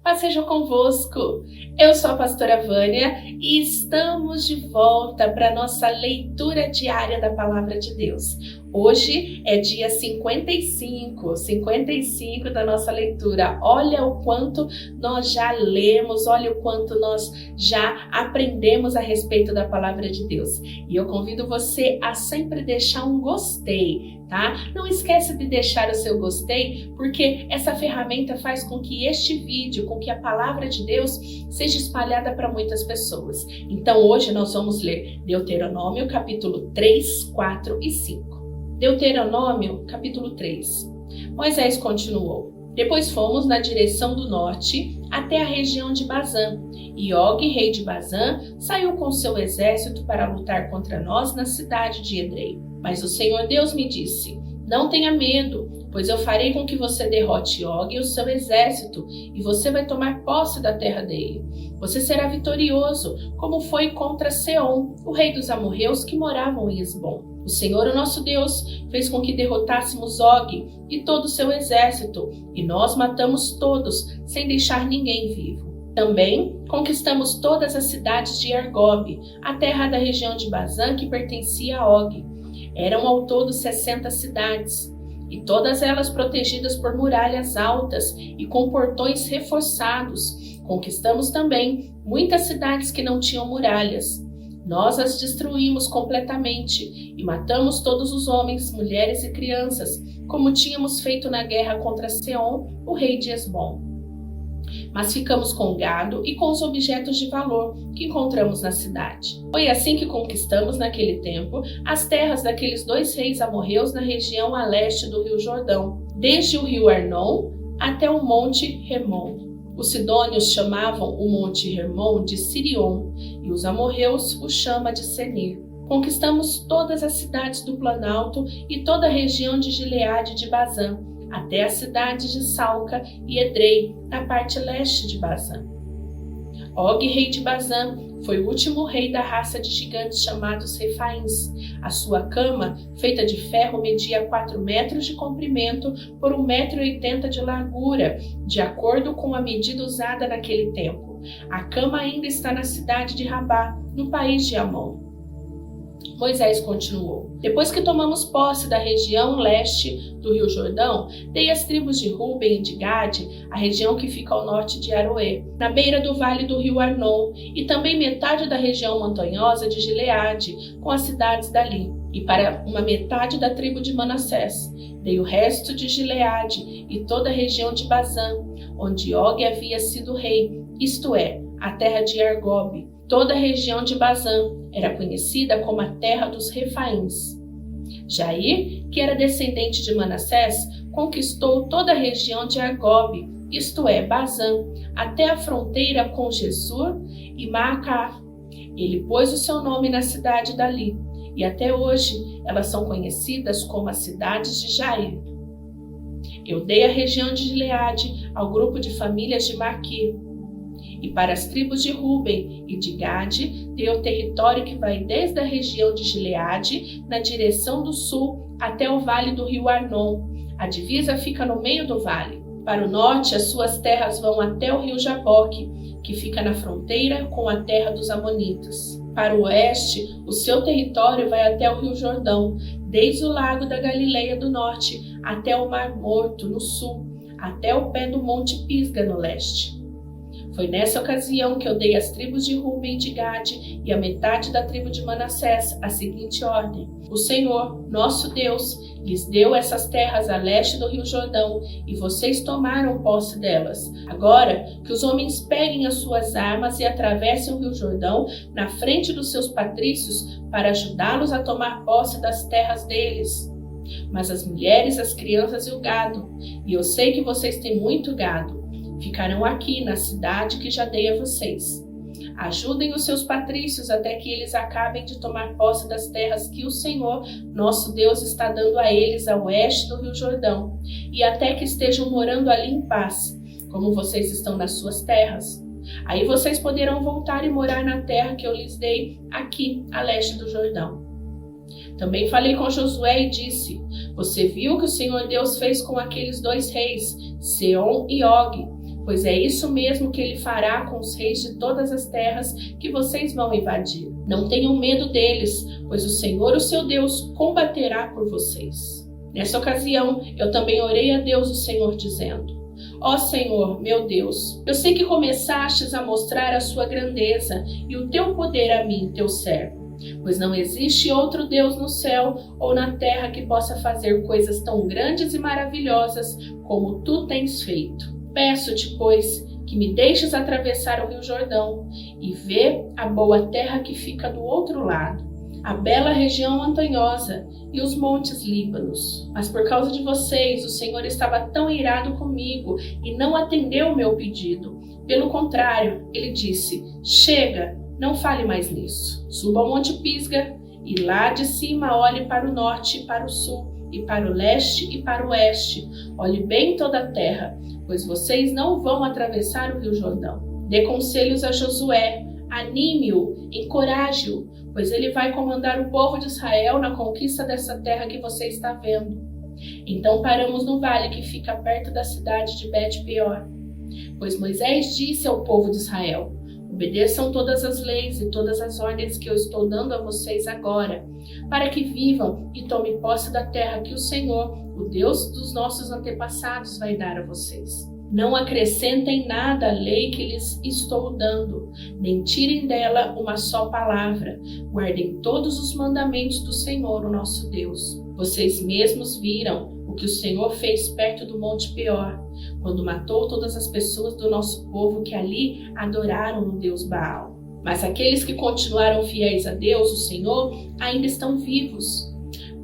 Paz seja convosco. Eu sou a pastora Vânia e estamos de volta para a nossa leitura diária da Palavra de Deus. Hoje é dia 55 da nossa leitura. Olha o quanto nós já lemos, olha o quanto nós já aprendemos a respeito da Palavra de Deus. E eu convido você a sempre deixar um gostei, tá? Não esquece de deixar o seu gostei, porque essa ferramenta faz com que este vídeo, com que a Palavra de Deus seja espalhada para muitas pessoas. Então hoje nós vamos ler Deuteronômio capítulo 3, 4 e 5. Deuteronômio, capítulo 3. Moisés continuou. Depois fomos na direção do norte até a região de Bazã. E Og, rei de Bazã, saiu com seu exército para lutar contra nós na cidade de Edrei. Mas o Senhor Deus me disse, não tenha medo, pois eu farei com que você derrote Og e o seu exército, e você vai tomar posse da terra dele. Você será vitorioso, como foi contra Seom, o rei dos amorreus que moravam em Esbom. O Senhor, o nosso Deus, fez com que derrotássemos Og e todo o seu exército, e nós matamos todos, sem deixar ninguém vivo. Também conquistamos todas as cidades de Argob, a terra da região de Bazã que pertencia a Og. Eram ao todo 60 cidades, e todas elas protegidas por muralhas altas e com portões reforçados. Conquistamos também muitas cidades que não tinham muralhas. Nós as destruímos completamente e matamos todos os homens, mulheres e crianças, como tínhamos feito na guerra contra Seom, o rei de Esbom. Mas ficamos com o gado e com os objetos de valor que encontramos na cidade. Foi assim que conquistamos naquele tempo as terras daqueles dois reis amorreus na região a leste do rio Jordão, desde o rio Arnon até o monte Hermon. Os sidônios chamavam o monte Hermon de Sirion e os amorreus o chamam de Senir. Conquistamos todas as cidades do Planalto e toda a região de Gileade de Bazã, até a cidade de Salca e Edrei, na parte leste de Bazã. Og, rei de Bazã, foi o último rei da raça de gigantes chamados Refaíns. A sua cama, feita de ferro, media 4 metros de comprimento por 1,80 m de largura, de acordo com a medida usada naquele tempo. A cama ainda está na cidade de Rabá, no país de Amon. Moisés continuou. Depois que tomamos posse da região leste do rio Jordão, dei às tribos de Ruben e de Gade a região que fica ao norte de Aroê, na beira do vale do rio Arnon, e também metade da região montanhosa de Gileade, com as cidades dali, e para uma metade da tribo de Manassés. Dei o resto de Gileade e toda a região de Bazã, onde Og havia sido rei, isto é, a terra de Argob. Toda a região de Bazã era conhecida como a terra dos Refaíns. Jair, que era descendente de Manassés, conquistou toda a região de Argob, isto é, Bazã, até a fronteira com Gesur e Maacá. Ele pôs o seu nome na cidade dali, e até hoje elas são conhecidas como as cidades de Jair. Eu dei a região de Gileade ao grupo de famílias de Maquir, e para as tribos de Ruben e de Gade, dei o território que vai desde a região de Gileade, na direção do sul, até o vale do rio Arnon. A divisa fica no meio do vale. Para o norte, as suas terras vão até o rio Jaboque, que fica na fronteira com a terra dos Amonitas. Para o oeste, o seu território vai até o rio Jordão, desde o lago da Galileia do norte até o Mar Morto, no sul, até o pé do Monte Pisga, no leste. Foi nessa ocasião que eu dei às tribos de Ruben e de Gade e a metade da tribo de Manassés a seguinte ordem. O Senhor, nosso Deus, lhes deu essas terras a leste do rio Jordão e vocês tomaram posse delas. Agora que os homens peguem as suas armas e atravessem o rio Jordão na frente dos seus patrícios para ajudá-los a tomar posse das terras deles. Mas as mulheres, as crianças e o gado, e eu sei que vocês têm muito gado, ficarão aqui na cidade que já dei a vocês. Ajudem os seus patrícios até que eles acabem de tomar posse das terras que o Senhor, nosso Deus, está dando a eles a oeste do rio Jordão, e até que estejam morando ali em paz, como vocês estão nas suas terras. Aí vocês poderão voltar e morar na terra que eu lhes dei aqui, a leste do Jordão. Também falei com Josué e disse: você viu o que o Senhor Deus fez com aqueles dois reis, Seom e Og. pois é isso mesmo que ele fará com os reis de todas as terras que vocês vão invadir. Não tenham medo deles, pois o Senhor, o seu Deus, combaterá por vocês. Nessa ocasião, eu também orei a Deus, o Senhor, dizendo: Ó Senhor, meu Deus, eu sei que começastes a mostrar a sua grandeza e o teu poder a mim, teu servo, pois não existe outro Deus no céu ou na terra que possa fazer coisas tão grandes e maravilhosas como tu tens feito. Peço-te, pois, que me deixes atravessar o Rio Jordão e ver a boa terra que fica do outro lado, a bela região montanhosa e os montes Líbanos. Mas por causa de vocês, o Senhor estava tão irado comigo e não atendeu o meu pedido. Pelo contrário, ele disse: Chega, não fale mais nisso. Suba ao Monte Pisga e lá de cima olhe para o norte e para o sul, e para o leste e para o oeste. Olhe bem toda a terra, pois vocês não vão atravessar o Rio Jordão. Dê conselhos a Josué, anime-o, encoraje-o, pois ele vai comandar o povo de Israel na conquista dessa terra que você está vendo. Então paramos no vale que fica perto da cidade de Bet-peor, pois Moisés disse ao povo de Israel: Obedeçam todas as leis e todas as ordens que eu estou dando a vocês agora, para que vivam e tomem posse da terra que o Senhor, o Deus dos nossos antepassados, vai dar a vocês. Não acrescentem nada à lei que lhes estou dando, nem tirem dela uma só palavra. Guardem todos os mandamentos do Senhor, o nosso Deus. Vocês mesmos viram o que o Senhor fez perto do Monte Peor, quando matou todas as pessoas do nosso povo que ali adoraram o Deus Baal. Mas aqueles que continuaram fiéis a Deus, o Senhor, ainda estão vivos.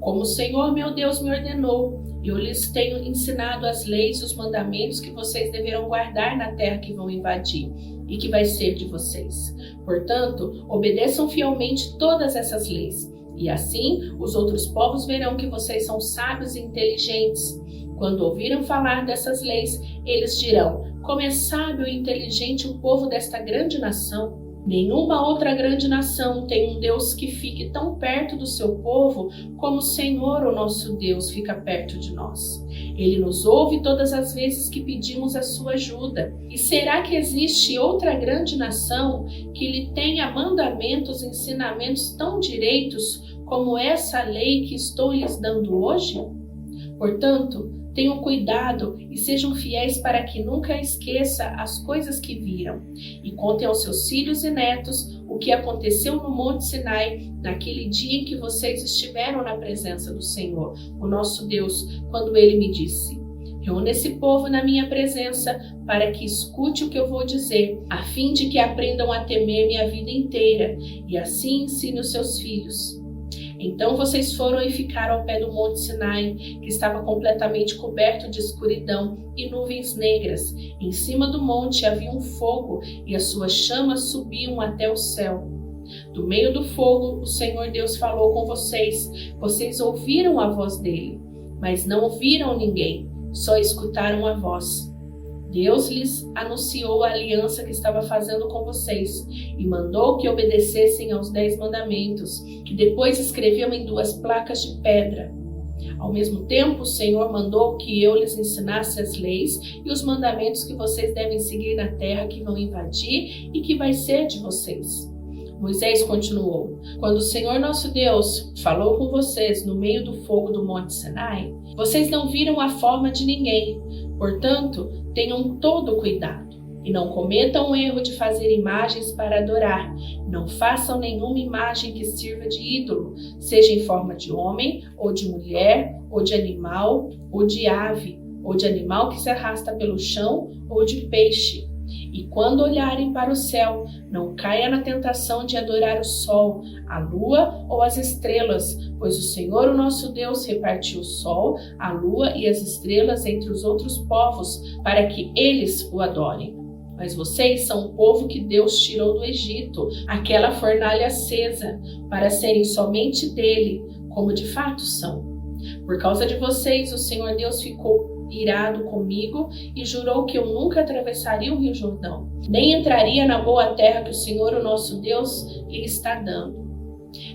Como o Senhor, meu Deus, me ordenou, eu lhes tenho ensinado as leis e os mandamentos que vocês deverão guardar na terra que vão invadir e que vai ser de vocês. Portanto, obedeçam fielmente todas essas leis, e assim os outros povos verão que vocês são sábios e inteligentes. Quando ouviram falar dessas leis, eles dirão: Como é sábio e inteligente o povo desta grande nação. Nenhuma outra grande nação tem um Deus que fique tão perto do seu povo como o Senhor, o nosso Deus, fica perto de nós. Ele nos ouve todas as vezes que pedimos a sua ajuda. E será que existe outra grande nação que lhe tenha mandamentos e ensinamentos tão direitos como essa lei que estou lhes dando hoje? Portanto, tenham cuidado e sejam fiéis para que nunca esqueça as coisas que viram. E contem aos seus filhos e netos o que aconteceu no Monte Sinai, naquele dia em que vocês estiveram na presença do Senhor, o nosso Deus, quando ele me disse: Reúna esse povo na minha presença para que escute o que eu vou dizer, a fim de que aprendam a temer-me a vida inteira e assim ensine os seus filhos. Então vocês foram e ficaram ao pé do Monte Sinai, que estava completamente coberto de escuridão e nuvens negras. Em cima do monte havia um fogo e as suas chamas subiam até o céu. Do meio do fogo, o Senhor Deus falou com vocês. Vocês ouviram a voz dele, mas não ouviram ninguém, só escutaram a voz. Deus lhes anunciou a aliança que estava fazendo com vocês e mandou que obedecessem aos 10 mandamentos, que depois escreviam em 2 placas de pedra. Ao mesmo tempo, o Senhor mandou que eu lhes ensinasse as leis e os mandamentos que vocês devem seguir na terra que vão invadir e que vai ser de vocês. Moisés continuou: Quando o Senhor nosso Deus falou com vocês no meio do fogo do Monte Sinai, vocês não viram a forma de ninguém. Portanto, tenham todo cuidado e não cometam o erro de fazer imagens para adorar. Não façam nenhuma imagem que sirva de ídolo, seja em forma de homem, ou de mulher, ou de animal, ou de ave, ou de animal que se arrasta pelo chão, ou de peixe. E quando olharem para o céu, não caia na tentação de adorar o sol, a lua ou as estrelas, pois o Senhor, o nosso Deus, repartiu o sol, a lua e as estrelas entre os outros povos, para que eles o adorem. Mas vocês são o povo que Deus tirou do Egito, aquela fornalha acesa, para serem somente dele, como de fato são. Por causa de vocês, o Senhor Deus ficou irado comigo e jurou que eu nunca atravessaria o Rio Jordão, nem entraria na boa terra que o Senhor, o nosso Deus, lhe está dando.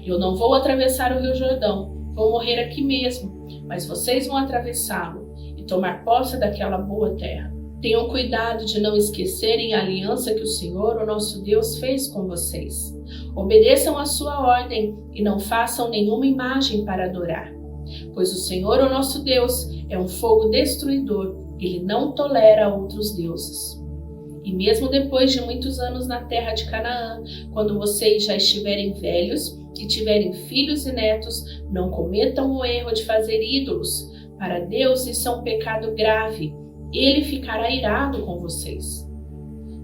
Eu não vou atravessar o Rio Jordão, vou morrer aqui mesmo, mas vocês vão atravessá-lo e tomar posse daquela boa terra. Tenham cuidado de não esquecerem a aliança que o Senhor, o nosso Deus, fez com vocês. Obedeçam a sua ordem e não façam nenhuma imagem para adorar. Pois o Senhor, o nosso Deus, é um fogo destruidor. Ele não tolera outros deuses. E mesmo depois de muitos anos na terra de Canaã, quando vocês já estiverem velhos e tiverem filhos e netos, não cometam o erro de fazer ídolos. Para Deus isso é um pecado grave. Ele ficará irado com vocês.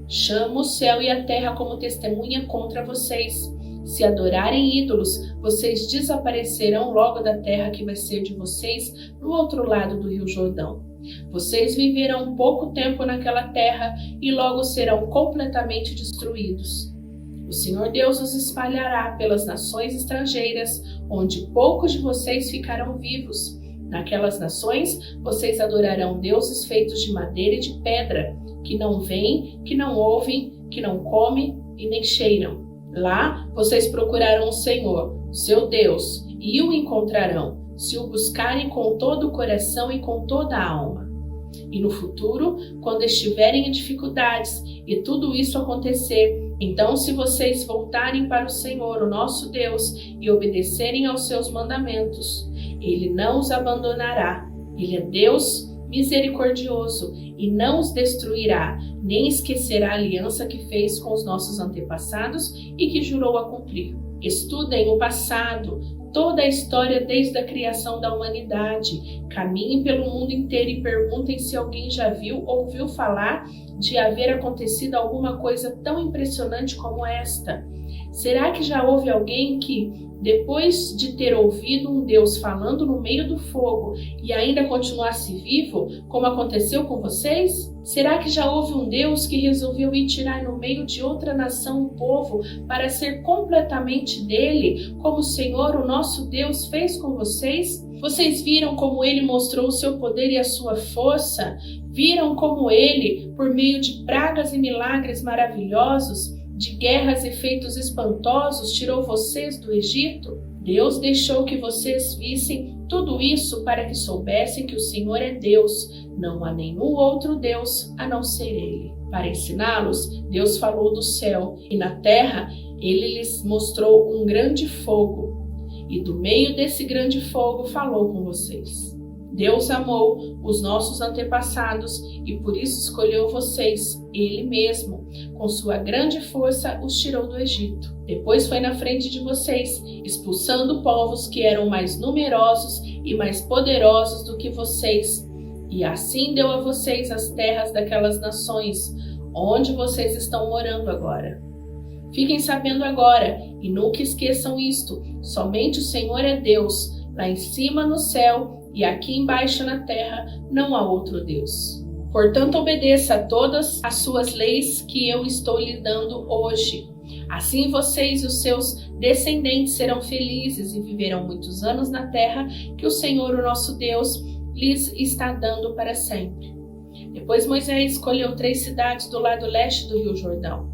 Chamo o céu e a terra como testemunha contra vocês. Se adorarem ídolos, vocês desaparecerão logo da terra que vai ser de vocês no outro lado do Rio Jordão. Vocês viverão pouco tempo naquela terra e logo serão completamente destruídos. O Senhor Deus os espalhará pelas nações estrangeiras, onde poucos de vocês ficarão vivos. Naquelas nações, vocês adorarão deuses feitos de madeira e de pedra, que não veem, que não ouvem, que não comem e nem cheiram. Lá, vocês procurarão o Senhor, seu Deus, e o encontrarão, se o buscarem com todo o coração e com toda a alma. E no futuro, quando estiverem em dificuldades e tudo isso acontecer, então se vocês voltarem para o Senhor, o nosso Deus, e obedecerem aos seus mandamentos, Ele não os abandonará. Ele é Deus misericordioso e não os destruirá, nem esquecerá a aliança que fez com os nossos antepassados e que jurou a cumprir. Estudem o passado, toda a história desde a criação da humanidade. Caminhem pelo mundo inteiro e perguntem se alguém já viu ou ouviu falar de haver acontecido alguma coisa tão impressionante como esta. Será que já houve alguém que, depois de ter ouvido um Deus falando no meio do fogo e ainda continuasse vivo, como aconteceu com vocês? Será que já houve um Deus que resolveu ir tirar no meio de outra nação um povo para ser completamente dele, como o Senhor, o nosso Deus, fez com vocês? Vocês viram como ele mostrou o seu poder e a sua força? Viram como ele, por meio de pragas e milagres maravilhosos, de guerras e feitos espantosos, tirou vocês do Egito? Deus deixou que vocês vissem tudo isso para que soubessem que o Senhor é Deus. Não há nenhum outro Deus a não ser Ele. Para ensiná-los, Deus falou do céu, e na terra Ele lhes mostrou um grande fogo. E do meio desse grande fogo falou com vocês. Deus amou os nossos antepassados e por isso escolheu vocês, Ele mesmo. Com sua grande força os tirou do Egito. Depois foi na frente de vocês, expulsando povos que eram mais numerosos e mais poderosos do que vocês. E assim deu a vocês as terras daquelas nações, onde vocês estão morando agora. Fiquem sabendo agora e nunca esqueçam isto: somente o Senhor é Deus, lá em cima no céu, e aqui embaixo na terra não há outro Deus. Portanto, obedeça a todas as suas leis que eu estou lhe dando hoje. Assim vocês e os seus descendentes serão felizes e viverão muitos anos na terra que o Senhor, o nosso Deus, lhes está dando para sempre. Depois Moisés escolheu 3 cidades do lado leste do Rio Jordão,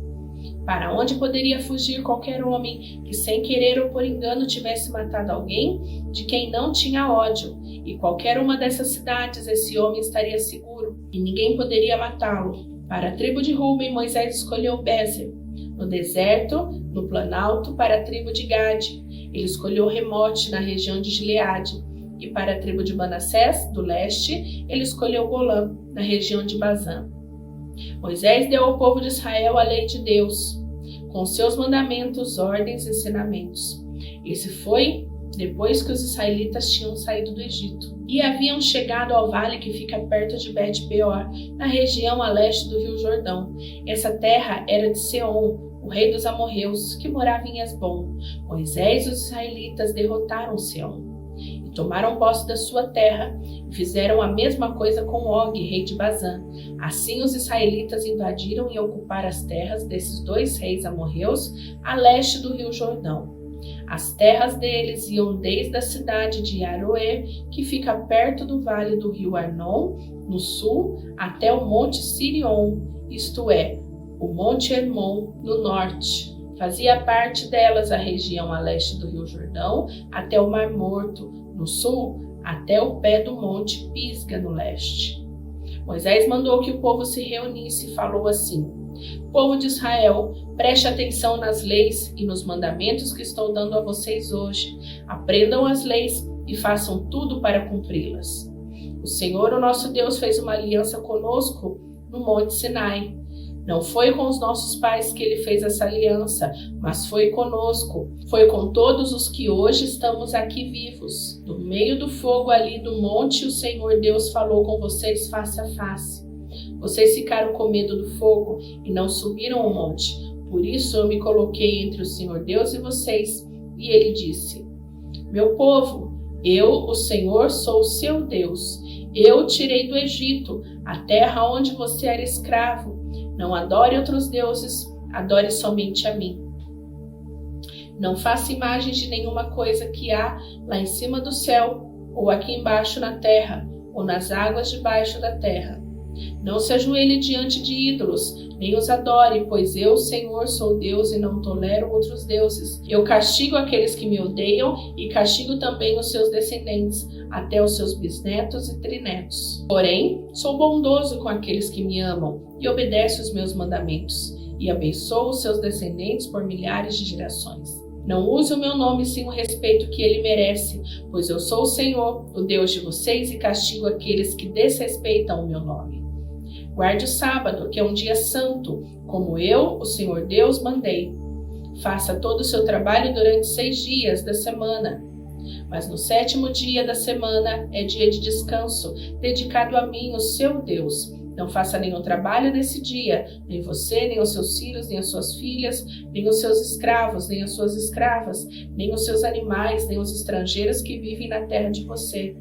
para onde poderia fugir qualquer homem que sem querer ou por engano tivesse matado alguém de quem não tinha ódio. E qualquer uma dessas cidades esse homem estaria seguro e ninguém poderia matá-lo. Para a tribo de Ruben, Moisés escolheu Bézer, no deserto, no planalto, para a tribo de Gade. Ele escolheu Remote, na região de Gileade. E para a tribo de Manassés, do leste, ele escolheu Golã, na região de Bazã. Moisés deu ao povo de Israel a lei de Deus, com seus mandamentos, ordens e ensinamentos. Esse foi depois que os israelitas tinham saído do Egito e haviam chegado ao vale que fica perto de Bet-peor, na região a leste do Rio Jordão. Essa terra era de Seom, o rei dos amorreus, que morava em Esbom. Moisés e os israelitas derrotaram Seom e tomaram posse da sua terra, e fizeram a mesma coisa com Og, rei de Bazã. Assim os israelitas invadiram e ocuparam as terras desses 2 reis amorreus a leste do Rio Jordão. As terras deles iam desde a cidade de Aroer, que fica perto do vale do rio Arnon, no sul, até o monte Sirion, isto é, o monte Hermon, no norte. Fazia parte delas a região a leste do Rio Jordão, até o Mar Morto, no sul, até o pé do monte Pisga, no leste. Moisés mandou que o povo se reunisse e falou assim: Povo de Israel, preste atenção nas leis e nos mandamentos que estou dando a vocês hoje. Aprendam as leis e façam tudo para cumpri-las. O Senhor, o nosso Deus, fez uma aliança conosco no Monte Sinai. Não foi com os nossos pais que ele fez essa aliança, mas foi conosco. Foi com todos os que hoje estamos aqui vivos. No meio do fogo ali do monte, o Senhor Deus falou com vocês face a face. Vocês ficaram com medo do fogo e não subiram o monte. Por isso eu me coloquei entre o Senhor Deus e vocês. E ele disse: Meu povo, eu, o Senhor, sou o seu Deus. Eu tirei do Egito, a terra onde você era escravo. Não adore outros deuses, adore somente a mim. Não faça imagens de nenhuma coisa que há lá em cima do céu, ou aqui embaixo na terra, ou nas águas debaixo da terra. Não se ajoelhe diante de ídolos, nem os adore, pois eu, Senhor, sou Deus e não tolero outros deuses. Eu castigo aqueles que me odeiam e castigo também os seus descendentes, até os seus bisnetos e trinetos. Porém, sou bondoso com aqueles que me amam e obedecem os meus mandamentos, e abençoo os seus descendentes por milhares de gerações. Não use o meu nome sem o respeito que ele merece, pois eu sou o Senhor, o Deus de vocês, e castigo aqueles que desrespeitam o meu nome. Guarde o sábado, que é um dia santo, como eu, o Senhor Deus, mandei. Faça todo o seu trabalho durante 6 dias da semana. Mas no 7º dia da semana é dia de descanso, dedicado a mim, o seu Deus. Não faça nenhum trabalho nesse dia, nem você, nem os seus filhos, nem as suas filhas, nem os seus escravos, nem as suas escravas, nem os seus animais, nem os estrangeiros que vivem na terra de você.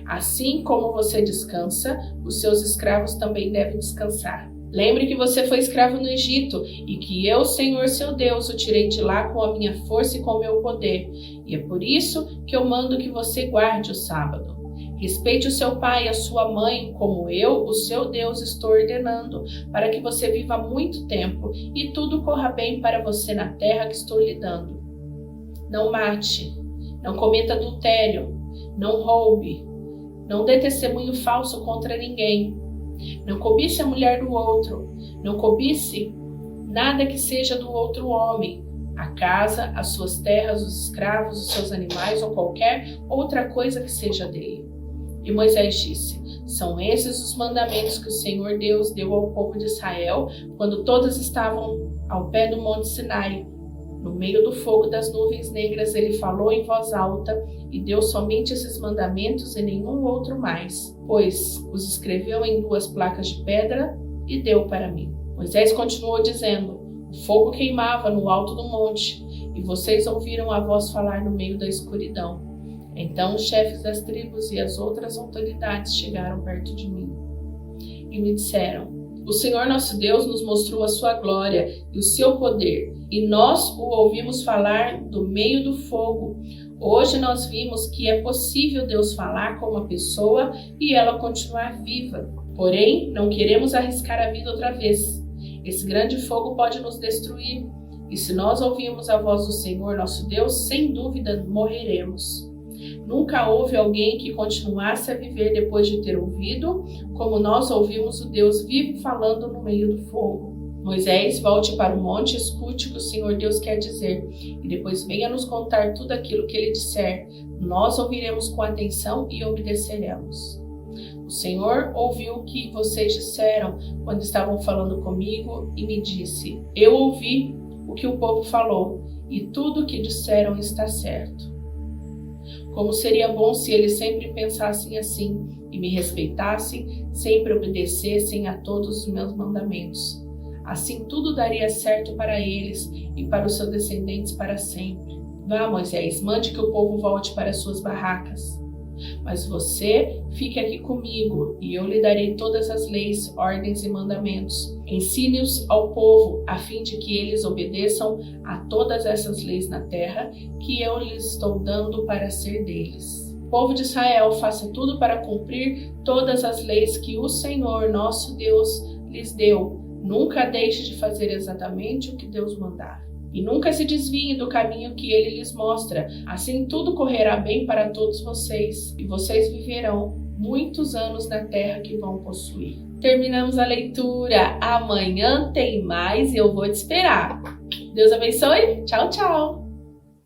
Assim como você descansa, os seus escravos também devem descansar. Lembre que você foi escravo no Egito e que eu, Senhor seu Deus, o tirei de lá com a minha força e com o meu poder. E é por isso que eu mando que você guarde o sábado. Respeite o seu pai e a sua mãe, como eu, o seu Deus, estou ordenando, para que você viva muito tempo e tudo corra bem para você na terra que estou lhe dando. Não mate, não cometa adultério, não roube, não dê testemunho falso contra ninguém, não cobice a mulher do outro, não cobice nada que seja do outro homem, a casa, as suas terras, os escravos, os seus animais ou qualquer outra coisa que seja dele. E Moisés disse: São esses os mandamentos que o Senhor Deus deu ao povo de Israel quando todos estavam ao pé do Monte Sinai. No meio do fogo das nuvens negras, ele falou em voz alta e deu somente esses mandamentos e nenhum outro mais, pois os escreveu em 2 placas de pedra e deu para mim. Moisés continuou dizendo: O fogo queimava no alto do monte e vocês ouviram a voz falar no meio da escuridão. Então os chefes das tribos e as outras autoridades chegaram perto de mim e me disseram: O Senhor nosso Deus nos mostrou a sua glória e o seu poder, e nós o ouvimos falar do meio do fogo. Hoje nós vimos que é possível Deus falar com uma pessoa e ela continuar viva. Porém, não queremos arriscar a vida outra vez. Esse grande fogo pode nos destruir, e se nós ouvirmos a voz do Senhor nosso Deus, sem dúvida morreremos. Nunca houve alguém que continuasse a viver depois de ter ouvido, como nós ouvimos o Deus vivo falando no meio do fogo. Moisés, volte para o monte, escute o que o Senhor Deus quer dizer, e depois venha nos contar tudo aquilo que ele disser. Nós ouviremos com atenção e obedeceremos. O Senhor ouviu o que vocês disseram quando estavam falando comigo e me disse: Eu ouvi o que o povo falou, e tudo o que disseram está certo. Como seria bom se eles sempre pensassem assim e me respeitassem, sempre obedecessem a todos os meus mandamentos. Assim tudo daria certo para eles e para os seus descendentes para sempre. Vá, Moisés, mande que o povo volte para suas barracas. Mas você fique aqui comigo e eu lhe darei todas as leis, ordens e mandamentos. Ensine-os ao povo, a fim de que eles obedeçam a todas essas leis na terra que eu lhes estou dando para ser deles. Povo de Israel, faça tudo para cumprir todas as leis que o Senhor, nosso Deus, lhes deu. Nunca deixe de fazer exatamente o que Deus mandar. E nunca se desviem do caminho que ele lhes mostra. Assim tudo correrá bem para todos vocês, e vocês viverão muitos anos na terra que vão possuir. Terminamos a leitura. Amanhã tem mais e eu vou te esperar. Deus abençoe. Tchau, tchau.